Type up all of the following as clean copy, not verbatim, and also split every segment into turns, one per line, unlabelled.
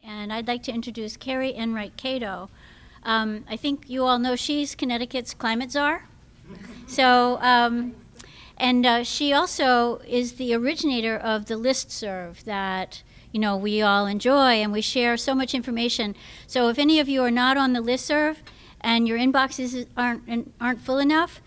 And I'd like to introduce Keri Enright-Kato. I think you all know she's Connecticut's climate czar. So, she also is the originator of the listserv that we all enjoy, and we share so much information. So if any of you are not on the listserv and your inboxes aren't full enough,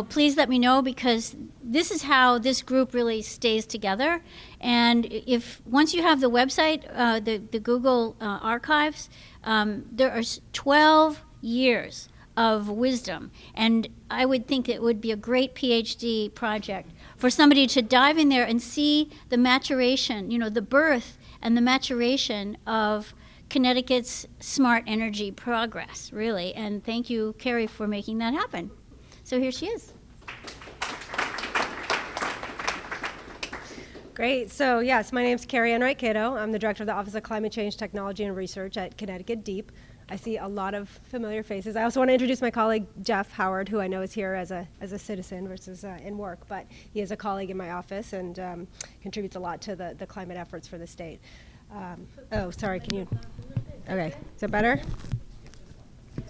please let me know, because this is how this group really stays together. And if once you have the website, the Google archives, there are 12 years of wisdom, and I would think it would be a great PhD project for somebody to dive in there and see the maturation, the birth and the maturation of Connecticut's smart energy progress, really. And thank you, Keri, for making that happen. So here she is.
Great. So yes, my name is Keri Enright-Kato. I'm the director of the Office of Climate Change Technology and Research at Connecticut DEEP. I see a lot of familiar faces. I also want to introduce my colleague, Jeff Howard, who I know is here as a citizen versus in work, but he is a colleague in my office and contributes a lot to the climate efforts for the state. Oh, sorry, can you? Okay, is that better?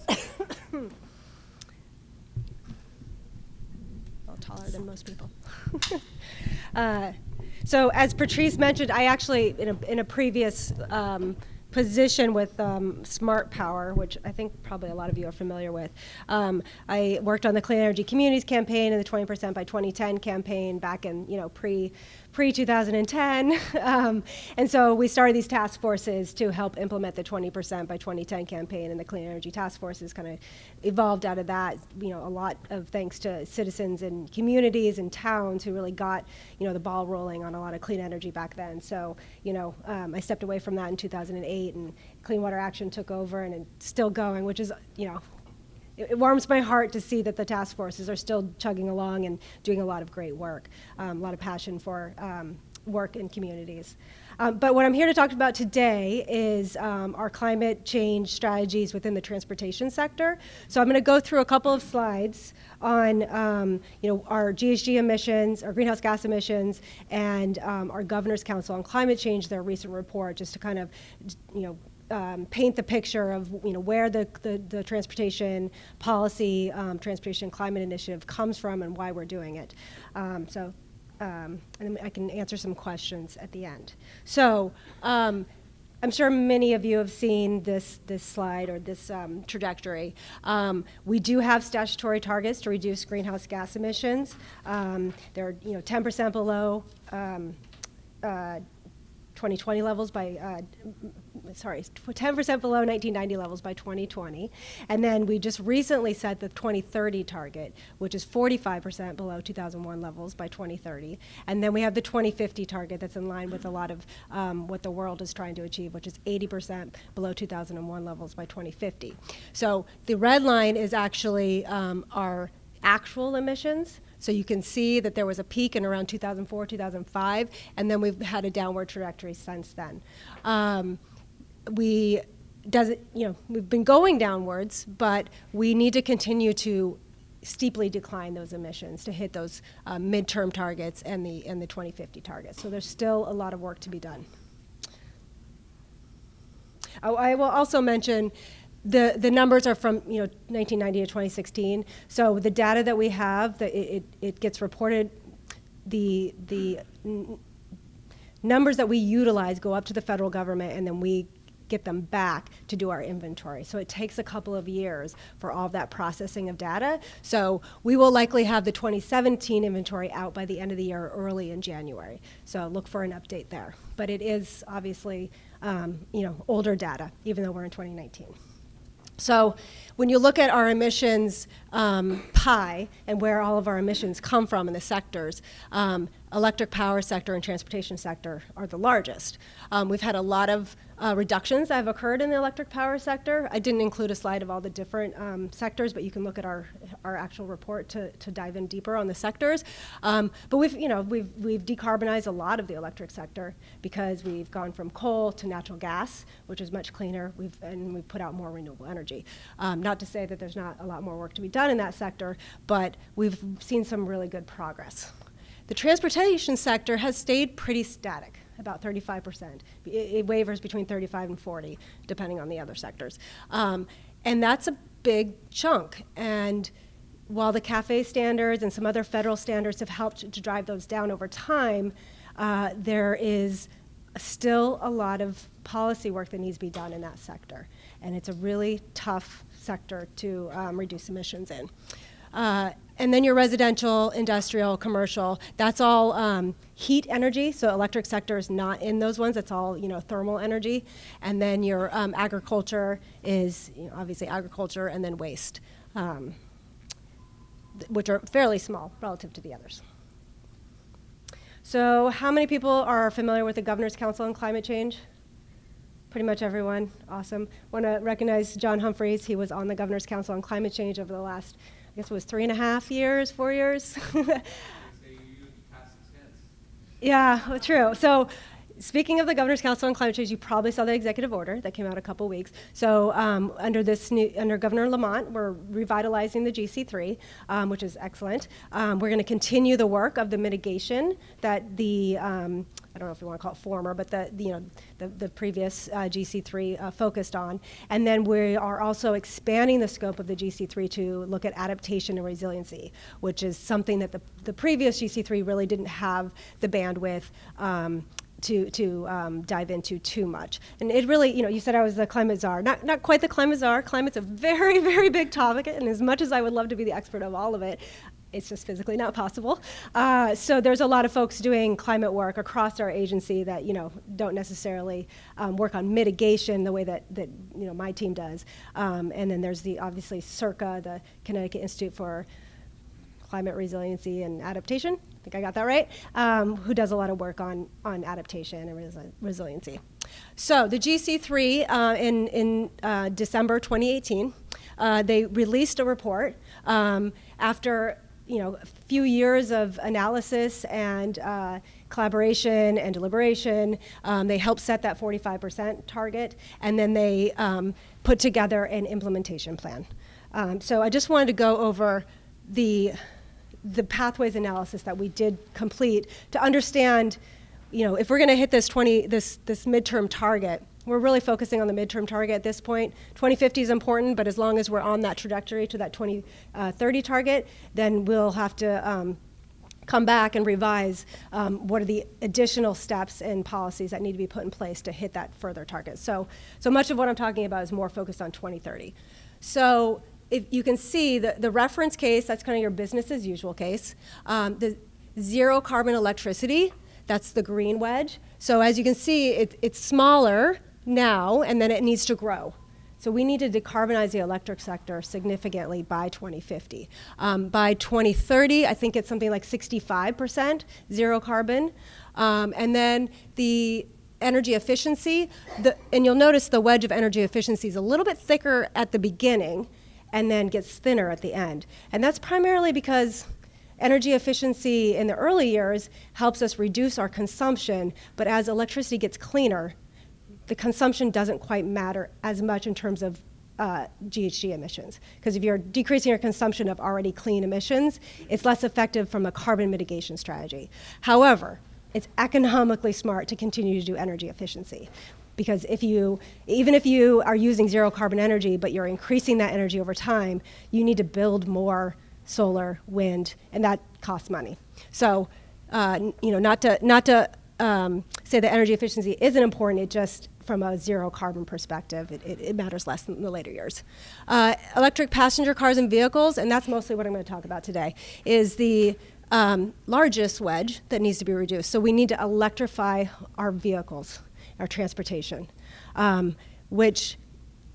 A little taller than most people. So as Patrice mentioned, I actually, in a previous position with Smart Power, which I think probably a lot of you are familiar with, I worked on the Clean Energy Communities campaign and the 20% by 2010 campaign back in, pre-2010. And so we started these task forces to help implement the 20% by 2010 campaign, and the Clean Energy Task Forces kind of evolved out of that, a lot of thanks to citizens and communities and towns who really got, the ball rolling on a lot of clean energy back then. So, I stepped away from that in 2008, and Clean Water Action took over, and it's still going, which is, it warms my heart to see that the task forces are still chugging along and doing a lot of great work, a lot of passion for work in communities. But what I'm here to talk about today is our climate change strategies within the transportation sector. So I'm going to go through a couple of slides on our GHG emissions, our greenhouse gas emissions, and our Governor's Council on Climate Change, their recent report, just to kind of paint the picture of where the transportation policy, transportation climate initiative comes from and why we're doing it. And then I can answer some questions at the end. So I'm sure many of you have seen this slide or this trajectory. We do have statutory targets to reduce greenhouse gas emissions. They're 10% below 2020 levels by, 10% below 1990 levels by 2020. And then we just recently set the 2030 target, which is 45% below 2001 levels by 2030. And then we have the 2050 target that's in line with a lot of what the world is trying to achieve, which is 80% below 2001 levels by 2050. So the red line is actually our actual emissions. So you can see that there was a peak in around 2004, 2005, and then we've had a downward trajectory since then. We've been going downwards, but we need to continue to steeply decline those emissions to hit those midterm targets and the 2050 targets. So there's still a lot of work to be done. I will also mention the numbers are from 1990 to 2016. So the data that we have, it gets reported. The numbers that we utilize go up to the federal government, and then we get them back to do our inventory. So it takes a couple of years for all of that processing of data. So we will likely have the 2017 inventory out by the end of the year, early in January. So look for an update there. But it is obviously older data, even though we're in 2019. So when you look at our emissions pie and where all of our emissions come from in the sectors, electric power sector and transportation sector are the largest. We've had a lot of reductions that have occurred in the electric power sector. I didn't include a slide of all the different sectors, but you can look at our actual report to dive in deeper on the sectors. But we've decarbonized a lot of the electric sector because we've gone from coal to natural gas, which is much cleaner, and we've put out more renewable energy. Not to say that there's not a lot more work to be done in that sector, but we've seen some really good progress. The transportation sector has stayed pretty static. about 35%. It wavers between 35 and 40, depending on the other sectors. And that's a big chunk. And while the CAFE standards and some other federal standards have helped to drive those down over time, there is still a lot of policy work that needs to be done in that sector. And it's a really tough sector to reduce emissions in. And then your residential, industrial, commercial, that's all heat energy, so electric sector is not in those ones, it's all thermal energy. And then your agriculture is obviously agriculture, and then waste, which are fairly small relative to the others. So how many people are familiar with the Governor's Council on Climate Change? Pretty much everyone. Awesome. Want to recognize John Humphreys. He was on the Governor's Council on Climate Change over the last, I guess it was 3.5 years, 4 years. Yeah, well, true. So speaking of the Governor's Council on Climate Change, you probably saw the executive order that came out a couple weeks. So under Governor Lamont, we're revitalizing the GC3, which is excellent. We're going to continue the work of the mitigation that the I don't know if you want to call it former, but the previous GC3 focused on. And then we are also expanding the scope of the GC3 to look at adaptation and resiliency, which is something that the previous GC3 really didn't have the bandwidth to dive into too much. And it really, you said I was the climate czar. Not quite the climate czar. Climate's a very, very big topic, and as much as I would love to be the expert of all of it, it's just physically not possible. So there's a lot of folks doing climate work across our agency that don't necessarily work on mitigation the way that my team does. And then there's obviously CIRCA, the Connecticut Institute for Climate Resiliency and Adaptation, I think I got that right, who does a lot of work on adaptation and resiliency. So the GC3 in December 2018, they released a report after a few years of analysis and collaboration and deliberation. They helped set that 45% target, and then they put together an implementation plan. So I just wanted to go over the pathways analysis that we did complete to understand, if we're going to hit this midterm target, we're really focusing on the midterm target at this point. 2050 is important, but as long as we're on that trajectory to that 2030 target, then we'll have to come back and revise what are the additional steps and policies that need to be put in place to hit that further target. So much of what I'm talking about is more focused on 2030. So if you can see the reference case, that's kind of your business as usual case. The zero carbon electricity, that's the green wedge. So as you can see, it's smaller now, and then it needs to grow. So we need to decarbonize the electric sector significantly by 2050. By 2030, I think it's something like 65% zero carbon. And then the energy efficiency, and you'll notice the wedge of energy efficiency is a little bit thicker at the beginning and then gets thinner at the end. And that's primarily because energy efficiency in the early years helps us reduce our consumption, but as electricity gets cleaner, the consumption doesn't quite matter as much in terms of GHG emissions. Because if you're decreasing your consumption of already clean emissions, it's less effective from a carbon mitigation strategy. However, it's economically smart to continue to do energy efficiency. Because even if you are using zero carbon energy, but you're increasing that energy over time, you need to build more solar, wind, and that costs money. So, not to say that energy efficiency isn't important, it just, from a zero carbon perspective, it matters less in the later years. Electric passenger cars and vehicles, and that's mostly what I'm going to talk about today, is the largest wedge that needs to be reduced. So we need to electrify our vehicles, our transportation, which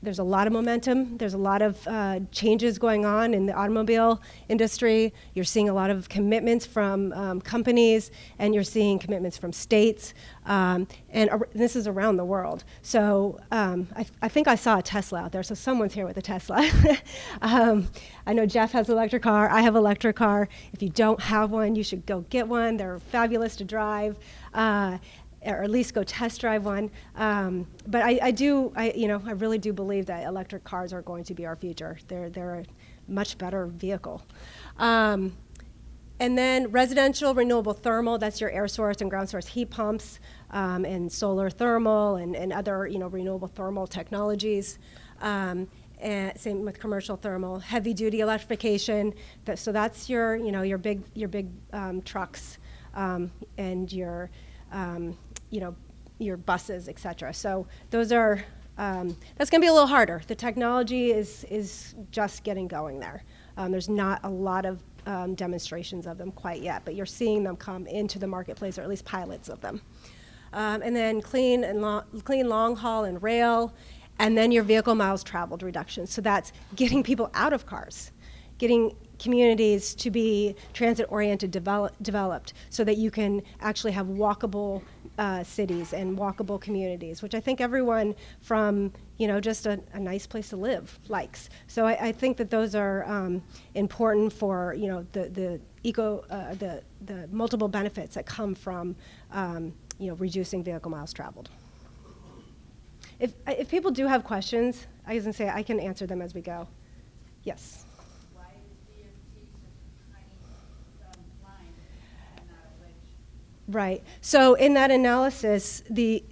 there's a lot of momentum. There's a lot of changes going on in the automobile industry. You're seeing a lot of commitments from companies, and you're seeing commitments from states, and this is around the world. So I think I saw a Tesla out there, so someone's here with a Tesla. I know Jeff has an electric car. I have an electric car. If you don't have one, you should go get one. They're fabulous to drive. Or at least go test drive one. But I really do believe that electric cars are going to be our future. They're a much better vehicle. And then residential renewable thermal, that's your air source and ground source heat pumps, and solar thermal and other renewable thermal technologies. And same with commercial thermal, heavy duty electrification. So that's your big trucks and your buses, et cetera. So those are that's going to be a little harder. The technology is just getting going there. There's not a lot of demonstrations of them quite yet, but you're seeing them come into the marketplace, or at least pilots of them. And then clean long haul and rail, and then your vehicle miles traveled reduction. So that's getting people out of cars, getting communities to be transit-oriented, developed, so that you can actually have walkable cities and walkable communities, which I think everyone from just a nice place to live likes. So I think that those are important for the multiple benefits that come from reducing vehicle miles traveled. If people do have questions, I was going to say I can answer them as we go. Yes.
Why is DMT such a tiny line and not a wedge?
Right. So in that analysis, went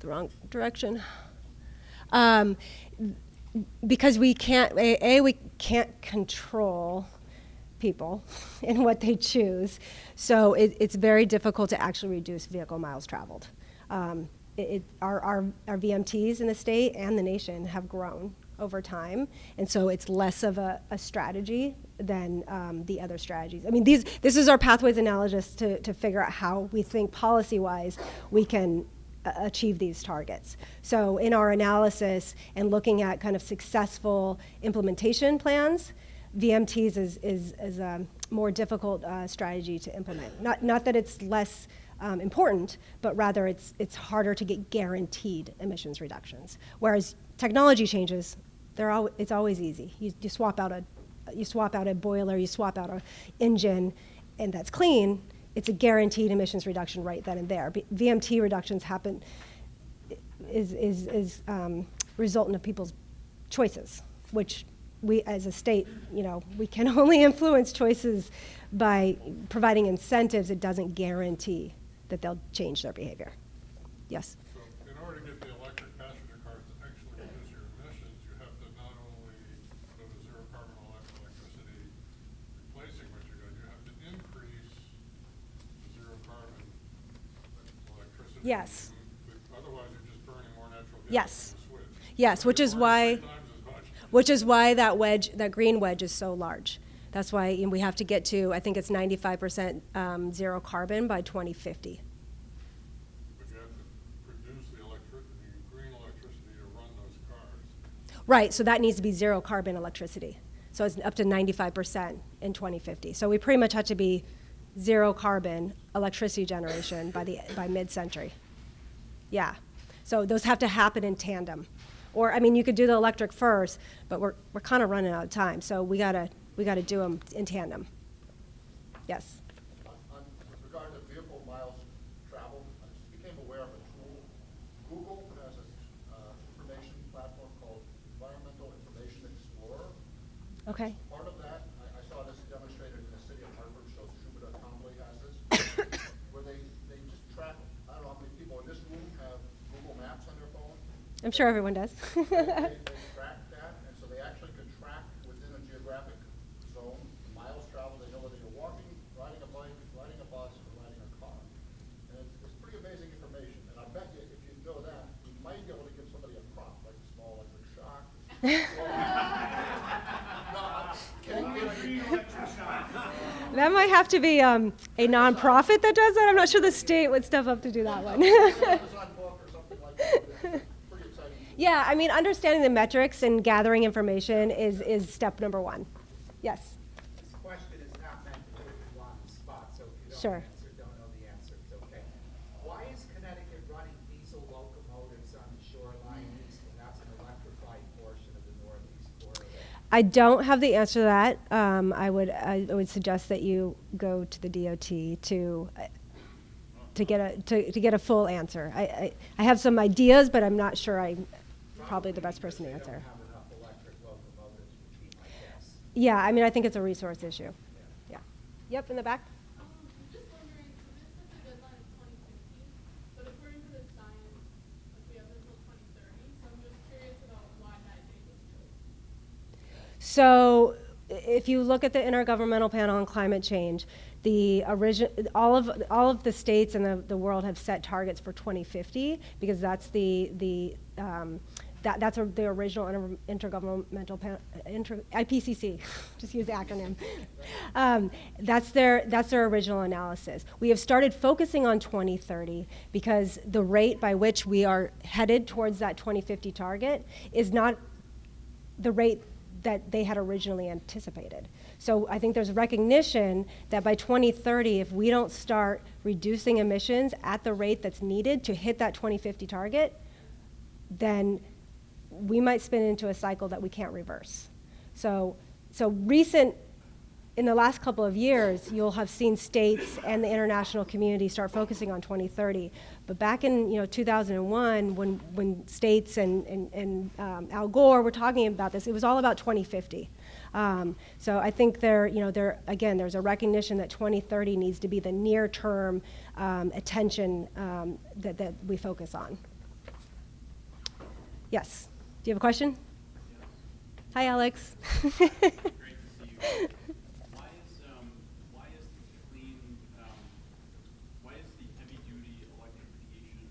the wrong direction. Because we can't control people in what they choose, so it's very difficult to actually reduce vehicle miles traveled. Our VMTs in the state and the nation have grown over time, and so it's less of a strategy than the other strategies. I mean, this is our pathways analysis to figure out how we think policy-wise we can achieve these targets. So in our analysis and looking at kind of successful implementation plans, VMTs is a more difficult strategy to implement. Not that it's less important, but rather it's harder to get guaranteed emissions reductions. Whereas technology changes, it's always easy. You swap out a boiler, you swap out an engine, and that's clean. It's a guaranteed emissions reduction right then and there. VMT reductions happen is resultant of people's choices, which we as a state, we can only influence choices by providing incentives. It doesn't guarantee that they'll change their behavior. Yes?
So in order to get the electric passenger cars to actually reduce your emissions, you have to not only go to zero carbon electricity replacing what you're going, you have to increase the zero carbon electricity.
Yes.
Otherwise, you're just burning more natural gas.
Yes.
In the switch.
Yes, which is why that wedge, that green wedge, is so large. That's why we have to get to, I think it's 95% zero carbon by 2050.
But you have to produce the green electricity to run those cars.
Right, so that needs to be zero carbon electricity. So it's up to 95% in 2050. So we pretty much have to be zero carbon electricity generation by mid-century. Yeah, so those have to happen in tandem. Or, I mean, you could do the electric first, but we're kind of running out of time, so we gotta do them in tandem. Yes.
With regard to vehicle miles traveled, I just became aware of a tool. Google has an information platform called Environmental Information Explorer.
Okay.
Part of that, I saw this demonstrated in the city of Hartford, so Schubert-Tombly has this, where they just track, I don't know how many people in this room have Google Maps on their phone.
I'm sure everyone does.
They track that, and so they actually can track within a geographic zone the miles traveled. They know whether you're walking, riding a bike, riding a bus, or riding a car. And it's pretty amazing information. And I bet you if you know that, you might be able to give somebody a prop, like a small electric shock.
That might have to be a nonprofit that does that. I'm not sure the state would step up to do that one.
Amazon book or something like that. Pretty exciting.
Yeah, I mean, understanding the metrics and gathering information is step number one. Yes.
This question is not meant to put you on the spot, so if you don't
Sure.
don't know the answer, it's okay. Why is Connecticut running diesel locomotives on the shoreline east, and that's an electrified portion of the northeast corridor?
I don't have the answer to that. I would suggest that you go to the DOT to get a full answer. I have some ideas, but I'm not sure I'm probably the best person to answer.
They don't have enough electric locomotives, would be my guess.
Yeah, I mean, I think it's a resource issue. Yeah. Yep, in the back.
I'm just wondering, so this is the deadline of 2050, but according to the science, like we have until 2030, so I'm just curious about why that date was chosen.
So if you look at the Intergovernmental Panel on Climate Change, all of the states in the world have set targets for 2050 because that's the original intergovernmental IPCC. Just use the acronym. That's their original analysis. We have started focusing on 2030 because the rate by which we are headed towards that 2050 target is not the rate that they had originally anticipated. So I think there's recognition that by 2030, if we don't start reducing emissions at the rate that's needed to hit that 2050 target, then we might spin into a cycle that we can't reverse. So in the last couple of years, you'll have seen states and the international community start focusing on 2030. But back in 2001, when states and Al Gore were talking about this, it was all about 2050. So I think there's a recognition that 2030 needs to be the near-term attention that we focus on. Yes. Do you have a question? Hi, Alex.
Great to see you. Why is the heavy duty electrification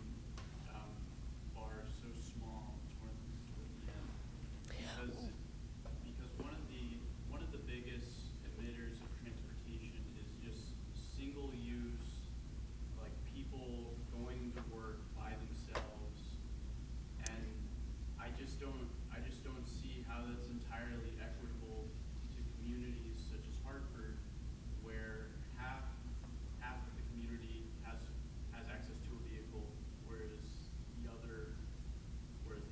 bar so small towards the end? Because one of the biggest emitters of transportation is just single use, like people going to work by themselves, and I just don't see how that's entirely equitable to communities such as Hartford, where half of the community has access to a vehicle, whereas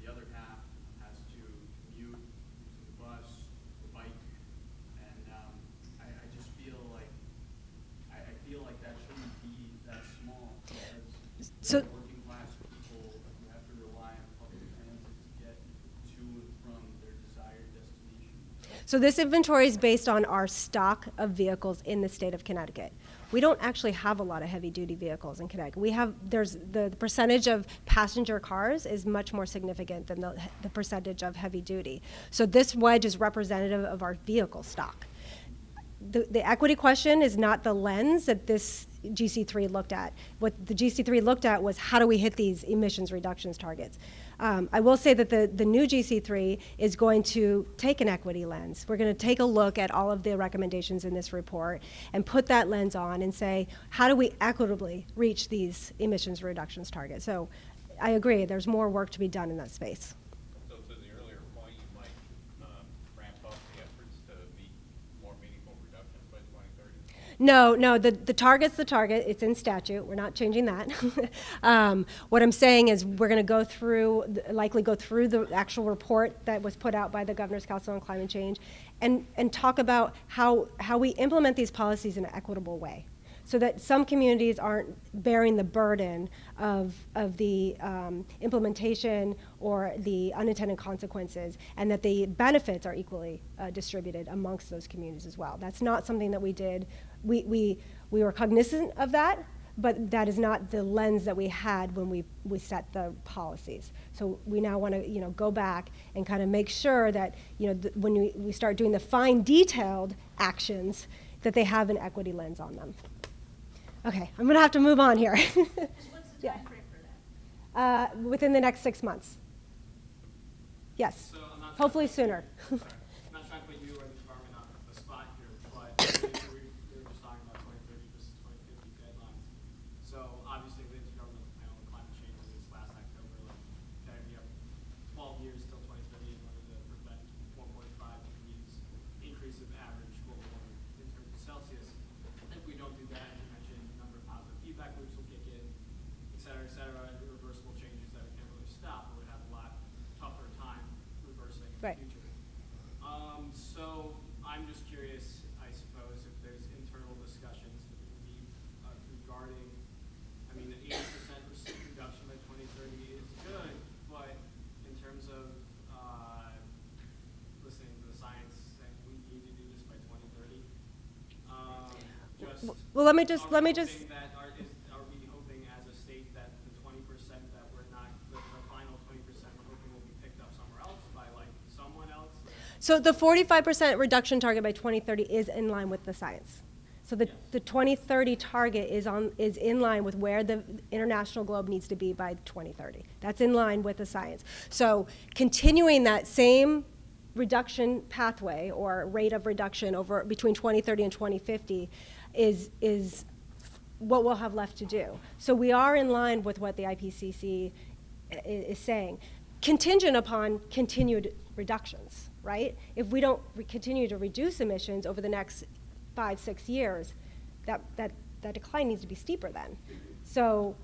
the other half has to commute using the bus, the bike, and I just feel like that shouldn't be that small, because
So-
working class people who have to rely on public transit to get to and from their desired destination.
So this inventory is based on our stock of vehicles in the state of Connecticut. We don't actually have a lot of heavy-duty vehicles in Connecticut. There's the percentage of passenger cars is much more significant than the percentage of heavy-duty. So this wedge is representative of our vehicle stock. The equity question is not the lens that this GC3 looked at. What the GC3 looked at was how do we hit these emissions reductions targets. I will say that the new GC3 is going to take an equity lens. We're going to take a look at all of the recommendations in this report and put that lens on and say, how do we equitably reach these emissions reductions targets? So I agree, there's more work to be done in that space.
So to the earlier point, you might ramp up the efforts to meet more meaningful reductions by 2030?
No, the target's the target. It's in statute. We're not changing that. What I'm saying is we're going to likely go through the actual report that was put out by the Governor's Council on Climate Change and talk about how we implement these policies in an equitable way, so that some communities aren't bearing the burden of the implementation or the unintended consequences, and that the benefits are equally distributed amongst those communities as well. That's not something that we did. We were cognizant of that, but that is not the lens that we had when we set the policies. So we now want to go back and kind of make sure that when we start doing the fine detailed actions, that they have an equity lens on them. Okay, I'm going to have to move on here.
What's the
Yeah.
time frame for that?
Within the next 6 months. Yes,
So I'm not
hopefully
trying
sooner.
I'm not trying to put you or the department on the spot here, but we were just talking about 2030 versus 2050 deadlines. So obviously the Intergovernmental Panel on Climate Change was last October, like that we have 12 years till 2030 in order to prevent 1.5 degrees increase of average global warming in terms of Celsius. If we don't do that, as you mentioned, a number of positive feedback loops will kick in, et cetera, irreversible changes that we can't really stop, but would have a lot tougher time reversing in
Right.
the future. just?
Well, let me just-
Are we hoping as a state that the 20% that we're not, the final 20% we're hoping will be picked up somewhere else by like someone else?
So the 45% reduction target by 2030 is in line with the science. So the 2030 target is in line with where the international globe needs to be by 2030. That's in line with the science. So continuing that same reduction pathway or rate of reduction over between 2030 and 2050 is what we'll have left to do. So we are in line with what the IPCC is saying, contingent upon continued reductions, right? If we don't continue to reduce emissions over the next 5-6 years, that decline needs to be steeper then. So,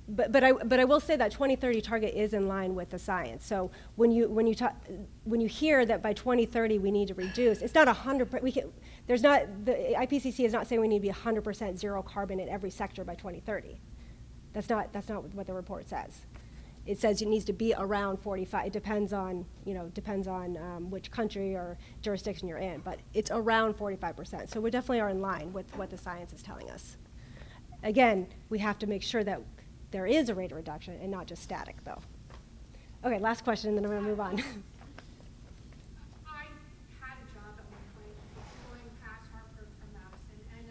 but I will say that 2030 target is in line with the science. So when you hear that by 2030 we need to reduce, it's not 100%. The IPCC is not saying we need to be 100% zero carbon in every sector by 2030. That's not what the report says. It says it needs to be around 45. It depends on which country or jurisdiction you're in, but it's around 45%. So we definitely are in line with what the science is telling us. Again, we have to make sure that there is a rate of reduction and not just static, though. Okay, last question, and then I'm going to move on.
I had a job at one point going past Hartford from Madison, and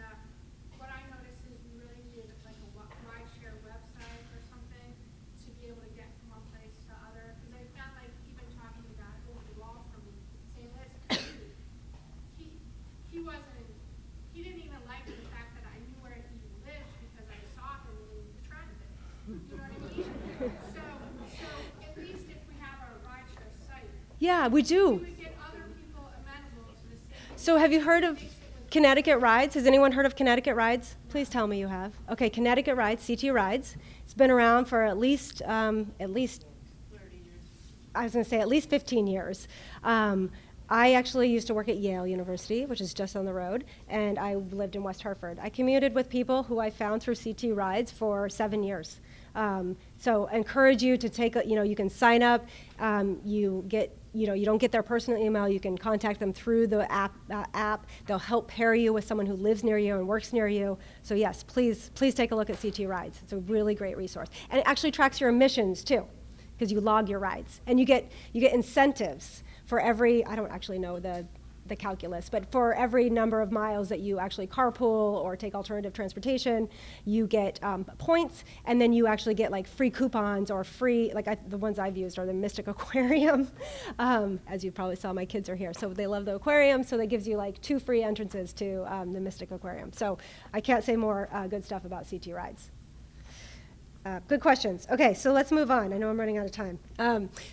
what I noticed is we really needed like a rideshare website or something to be able to get from one place to other. Because I found like even talking to that old law from Singleuse, he didn't even like the fact that I knew where he lived because I saw him in the transit. You know what I mean? So at least if we have our rideshare site,
Yeah, we do.
we would get other people amenable to the same.
So have you heard of Connecticut Rides? Has anyone heard of Connecticut Rides? Please tell me you have. Okay, Connecticut Rides, CT Rides. It's been around for at least 15 years. I actually used to work at Yale University, which is just on the road, and I lived in West Hartford. I commuted with people who I found through CT Rides for 7 years. So I encourage you to take, you can sign up. You don't get their personal email. You can contact them through the app. They'll help pair you with someone who lives near you and works near you. So yes, please take a look at CT Rides. It's a really great resource. And it actually tracks your emissions too, because you log your rides. And you get incentives for every, I don't actually know the calculus, but for every number of miles that you actually carpool or take alternative transportation, you get points, and then you actually get like free coupons or free, the ones I've used are the Mystic Aquarium. As you probably saw, my kids are here, so they love the aquarium, so that gives you like 2 free entrances to the Mystic Aquarium. So I can't say more good stuff about CT Rides. Good questions. Okay, so let's move on. I know I'm running out of time.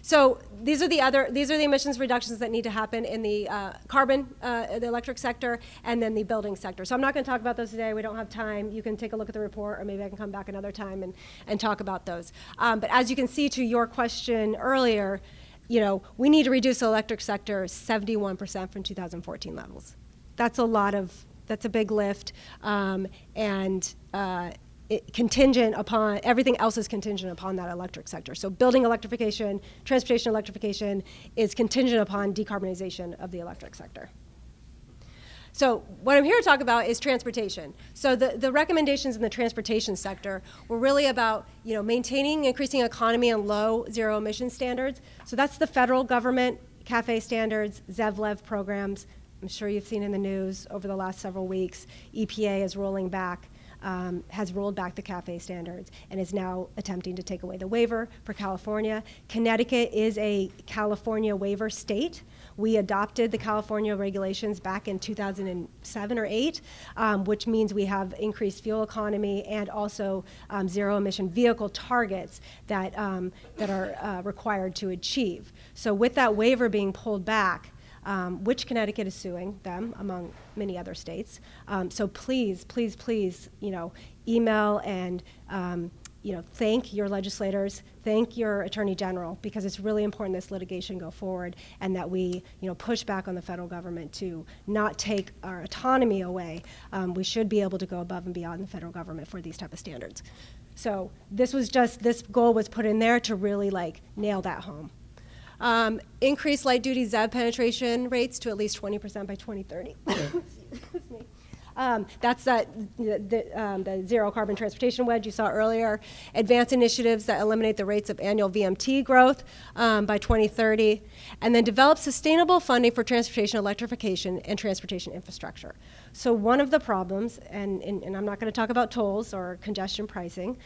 So these are the emissions reductions that need to happen in the the electric sector, and then the building sector. So I'm not going to talk about those today. We don't have time. You can take a look at the report, or maybe I can come back another time and talk about those. But as you can see to your question earlier, we need to reduce the electric sector 71% from 2014 levels. That's a big lift, everything else is contingent upon that electric sector. So building electrification, transportation electrification is contingent upon decarbonization of the electric sector. So what I'm here to talk about is transportation. So the recommendations in the transportation sector were really about maintaining, increasing economy and low zero emission standards. So that's the federal government, CAFE standards, ZEV-LEV programs. I'm sure you've seen in the news over the last several weeks, EPA is has rolled back the CAFE standards and is now attempting to take away the waiver for California. Connecticut is a California waiver state. We adopted the California regulations back in 2007 or 8, which means we have increased fuel economy and also zero emission vehicle targets that are required to achieve. So with that waiver being pulled back, which Connecticut is suing them, among many other states. So please, email and thank your legislators, thank your attorney general, because it's really important this litigation go forward and that we push back on the federal government to not take our autonomy away. We should be able to go above and beyond the federal government for these type of standards. So this goal was put in there to really nail that home. Increase light-duty ZEV penetration rates to at least 20% by 2030. Excuse me. That's the zero carbon transportation wedge you saw earlier. Advance initiatives that eliminate the rates of annual VMT growth by 2030. And then develop sustainable funding for transportation electrification and transportation infrastructure. So one of the problems, and I'm not going to talk about tolls or congestion pricing,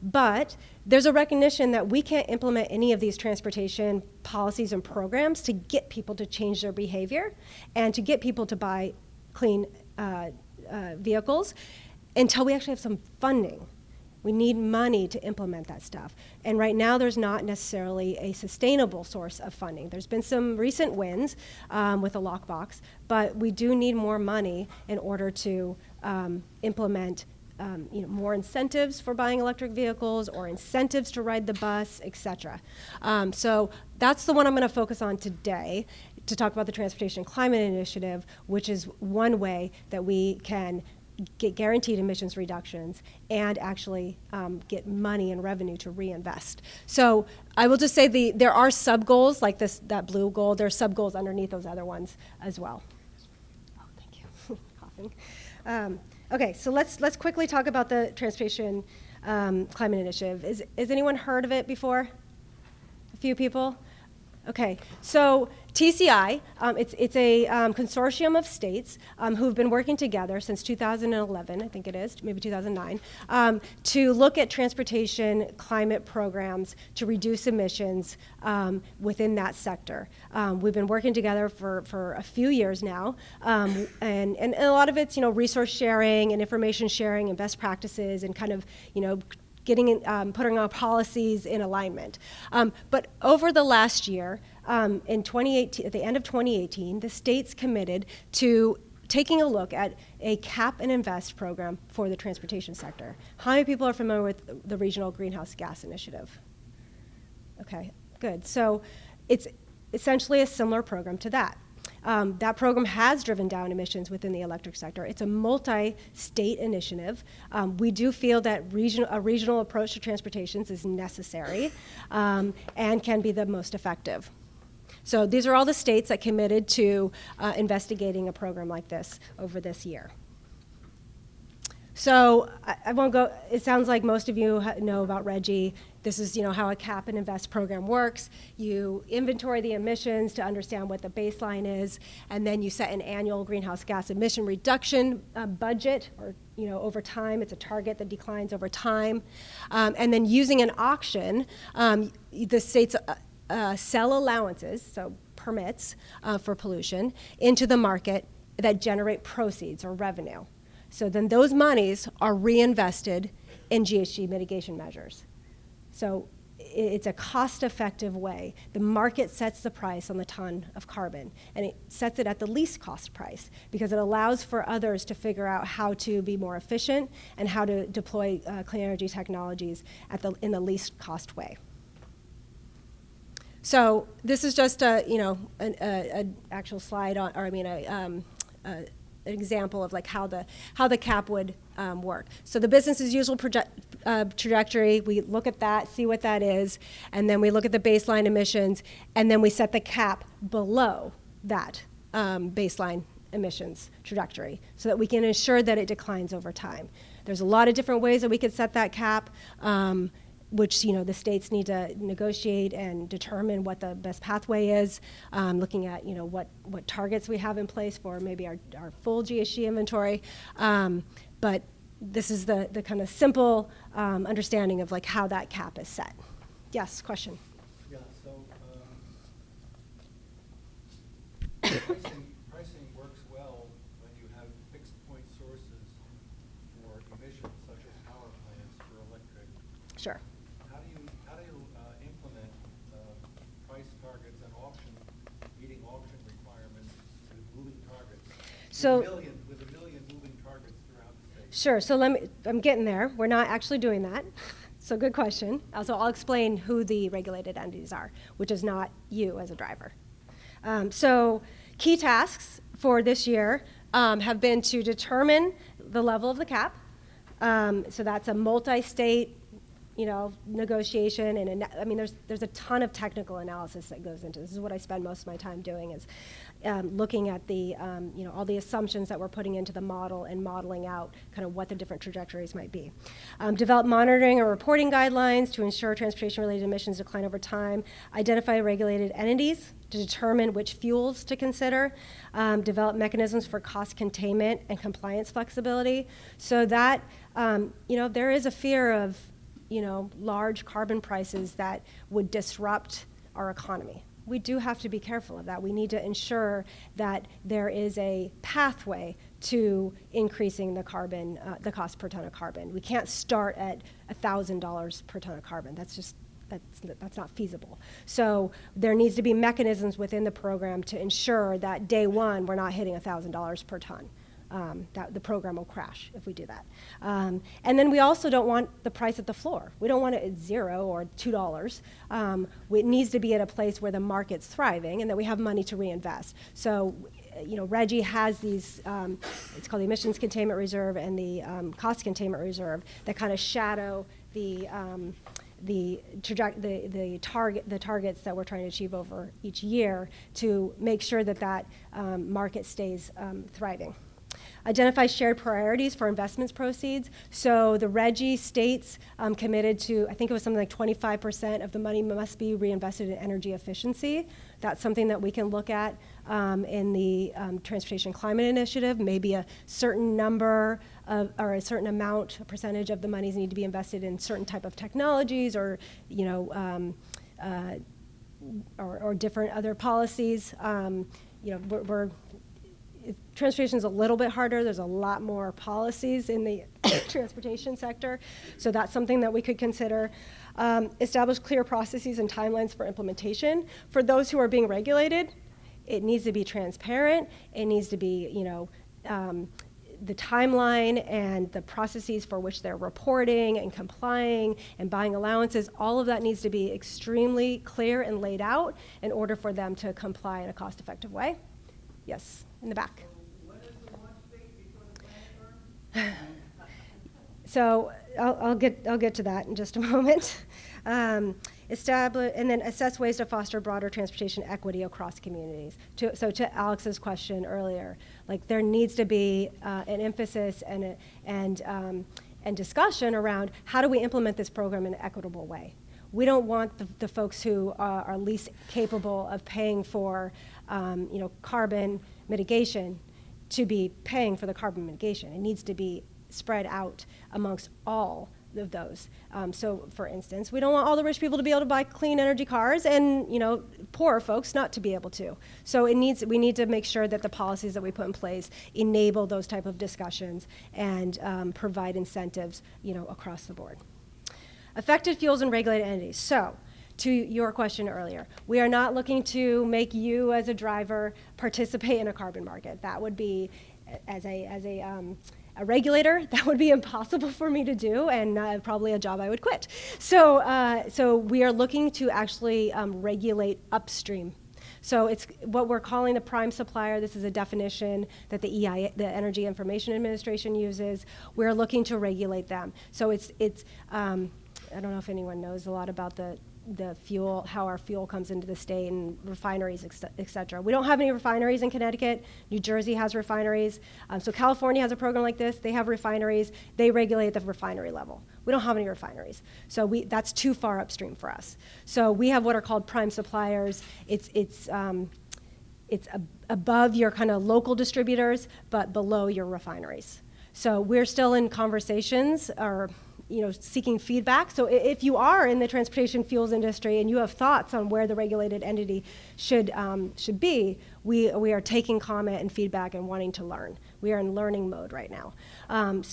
but there's a recognition that we can't implement any of these transportation policies and programs to get people to change their behavior and to get people to buy clean vehicles until we actually have some funding. We need money to implement that stuff. And right now, there's not necessarily a sustainable source of funding. There's been some recent wins with the lockbox, but we do need more money in order to implement more incentives for buying electric vehicles or incentives to ride the bus, et cetera. So that's the one I'm going to focus on today to talk about the Transportation Climate Initiative, which is one way that we can get guaranteed emissions reductions and actually get money and revenue to reinvest. So I will just say there are sub-goals, like that blue goal. There are sub-goals underneath those other ones as well. Oh, thank you. Coughing. Okay, so let's quickly talk about the Transportation Climate Initiative. Has anyone heard of it before? A few people? Okay, so TCI, it's a consortium of states who've been working together since 2011, I think it is, maybe 2009, to look at transportation climate programs to reduce emissions within that sector. We've been working together for a few years now, and a lot of it's resource sharing and information sharing and best practices and kind of putting our policies in alignment. But over the last year, in 2018, at the end of 2018, the states committed to taking a look at a cap and invest program for the transportation sector. How many people are familiar with the Regional Greenhouse Gas Initiative? Okay, good. So it's essentially a similar program to that. That program has driven down emissions within the electric sector. It's a multi-state initiative. We do feel that a regional approach to transportations is necessary and can be the most effective. So these are all the states that committed to investigating a program like this over this year. So I won't go, it sounds like most of you know about RGGI. This is how a cap and invest program works. You inventory the emissions to understand what the baseline is, and then you set an annual greenhouse gas emission reduction budget, or over time. It's a target that declines over time. And then using an auction, the states sell allowances, so permits for pollution, into the market that generate proceeds or revenue. So then those monies are reinvested in GHG mitigation measures. So it's a cost-effective way. The market sets the price on the ton of carbon, and it sets it at the least cost price because it allows for others to figure out how to be more efficient and how to deploy clean energy technologies in the least cost way. So this is just an actual slide on, or I mean an example of how the cap would work. So the business as usual trajectory, we look at that, see what that is, and then we look at the baseline emissions, and then we set the cap below that baseline emissions trajectory so that we can ensure that it declines over time. There's a lot of different ways that we could set that cap, which the states need to negotiate and determine what the best pathway is, looking at what targets we have in place for maybe our full GHG inventory. But this is the kind of simple understanding of how that cap is set. Yes, question?
Yeah, so pricing works well when you have fixed point sources for emissions, such as power plants for electric.
Sure.
How do you implement price targets and meeting auction requirements with moving targets?
So
With a million moving targets throughout the state.
Sure. So I'm getting there. We're not actually doing that. So good question. So I'll explain who the regulated entities are, which is not you as a driver. So key tasks for this year have been to determine the level of the cap. So that's a multi-state negotiation, and there's a ton of technical analysis that goes into this. This is what I spend most of my time doing, is looking at the, all the assumptions that we're putting into the model and modeling out kind of what the different trajectories might be. Develop monitoring or reporting guidelines to ensure transportation-related emissions decline over time. Identify regulated entities to determine which fuels to consider. Develop mechanisms for cost containment and compliance flexibility, so that, there is a fear of, large carbon prices that would disrupt our economy. We do have to be careful of that. We need to ensure that there is a pathway to increasing the carbon, the cost per ton of carbon. We can't start at $1,000 per ton of carbon. That's not feasible. So there needs to be mechanisms within the program to ensure that day one we're not hitting $1,000 per ton. That the program will crash if we do that. And then we also don't want the price at the floor. We don't want it at $0 or $2. It needs to be at a place where the market's thriving and that we have money to reinvest. So, RGGI has these, it's called the Emissions Containment Reserve and the Cost Containment Reserve that kind of shadow the targets that we're trying to achieve over each year to make sure that market stays thriving. Identify shared priorities for investments proceeds. So the RGGI states committed to, I think it was something like 25% of the money must be reinvested in energy efficiency. That's something that we can look at in the Transportation Climate Initiative. Maybe a certain number or a certain amount, a percentage of the monies need to be invested in certain type of technologies or, or different other policies. Transportation is a little bit harder. There's a lot more policies in the transportation sector, so that's something that we could consider. Establish clear processes and timelines for implementation. For those who are being regulated, it needs to be transparent. It needs to be, the timeline and the processes for which they're reporting and complying and buying allowances, all of that needs to be extremely clear and laid out in order for them to comply in a cost-effective way. Yes, in the back.
When is the launch date before the planet burns?
So I'll get to that in just a moment. Establish and then assess ways to foster broader transportation equity across communities. So to Alex's question earlier, like there needs to be an emphasis and discussion around how do we implement this program in an equitable way. We don't want the folks who are least capable of paying for carbon mitigation to be paying for the carbon mitigation. It needs to be spread out amongst all of those. So for instance, we don't want all the rich people to be able to buy clean energy cars and poor folks not to be able to. So we need to make sure that the policies that we put in place enable those type of discussions and provide incentives across the board. Affected fuels and regulated entities. So, to your question earlier, we are not looking to make you as a driver participate in a carbon market. That would be, as a regulator, that would be impossible for me to do and probably a job I would quit. So we are looking to actually regulate upstream. So it's what we're calling the prime supplier. This is a definition that the EIA, the Energy Information Administration, uses. We're looking to regulate them. So it's I don't know if anyone knows a lot about the fuel, how our fuel comes into the state and refineries, et cetera. We don't have any refineries in Connecticut. New Jersey has refineries. So California has a program like this. They have refineries. They regulate at the refinery level. We don't have any refineries. So that's too far upstream for us. So we have what are called prime suppliers. It's above your kind of local distributors, but below your refineries. So we're still in conversations or seeking feedback. So if you are in the transportation fuels industry and you have thoughts on where the regulated entity should be, we are taking comment and feedback and wanting to learn. We are in learning mode right now. That's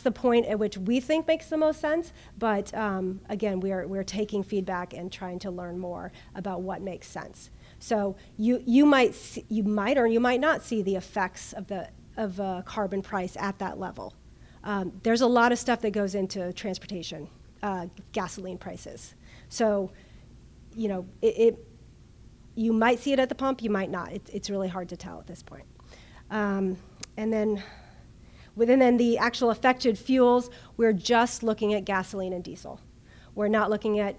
the point at which we think makes the most sense. But again, we're taking feedback and trying to learn more about what makes sense. So you might or you might not see the effects of a carbon price at that level. There's a lot of stuff that goes into transportation, gasoline prices. So, you might see it at the pump, you might not. It's really hard to tell at this point. And then within the actual affected fuels, we're just looking at gasoline and diesel. We're not looking at,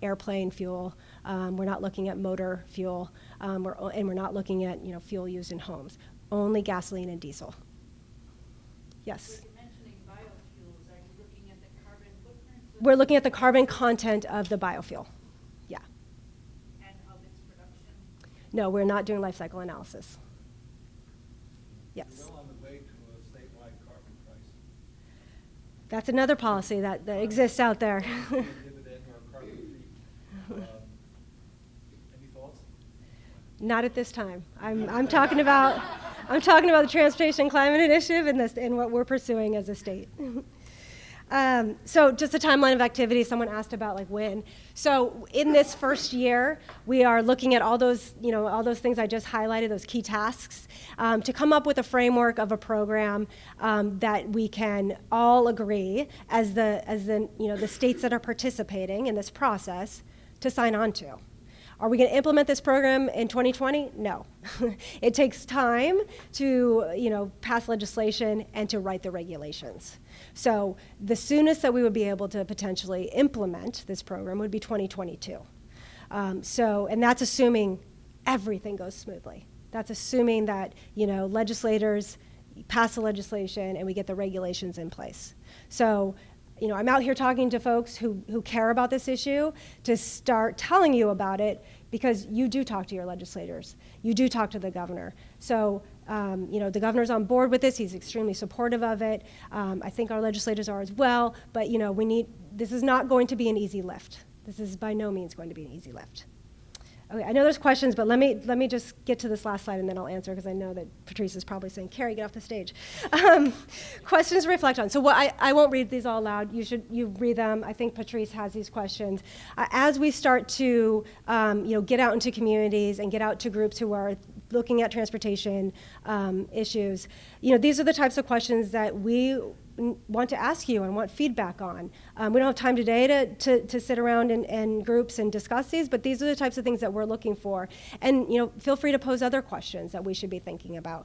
airplane fuel. We're not looking at motor fuel, and we're not looking at, you know, fuel used in homes. Only gasoline and diesel. Yes.
You're mentioning biofuels, are you looking at the carbon footprint?
We're looking at the carbon content of the biofuel. Yeah.
And of its production?
No, we're not doing life cycle analysis. Yes.
You're well on the way to a statewide carbon price.
That's another policy that exists out there.
Dividend or carbon fee. Any thoughts?
Not at this time. I'm talking about the Transportation and Climate Initiative and what we're pursuing as a state. So just a timeline of activity. Someone asked about like when. So in this first year, we are looking at all those, you know, all those things I just highlighted, those key tasks, to come up with a framework of a program that we can all agree as the you know, the states that are participating in this process to sign on to. Are we going to implement this program in 2020? No. It takes time to, you know, pass legislation and to write the regulations. So the soonest that we would be able to potentially implement this program would be 2022. And that's assuming everything goes smoothly. That's assuming that, you know, legislators pass the legislation and we get the regulations in place. So, you know, I'm out here talking to folks who care about this issue to start telling you about it because you do talk to your legislators. You do talk to the governor. So, you know, the governor's on board with this. He's extremely supportive of it. I think our legislators are as well. But, you know, this is not going to be an easy lift. This is by no means going to be an easy lift. Okay, I know there's questions, but let me just get to this last slide and then I'll answer because I know that Patrice is probably saying, Keri, get off the stage. Questions to reflect on. So I won't read these all aloud. You read them. I think Patrice has these questions. As we start to you know, get out into communities and get out to groups who are looking at transportation issues, you know, these are the types of questions that we want to ask you and want feedback on. We don't have time today to sit around in groups and discuss these, but these are the types of things that we're looking for. And, you know, feel free to pose other questions that we should be thinking about.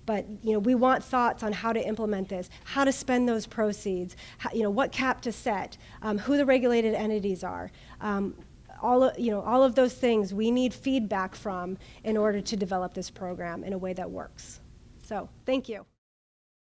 But, you know, we want thoughts on how to implement this, how to spend those proceeds, you know, what cap to set, who the regulated entities are. All of those things we need feedback from in order to develop this program in a way that works. So, thank you.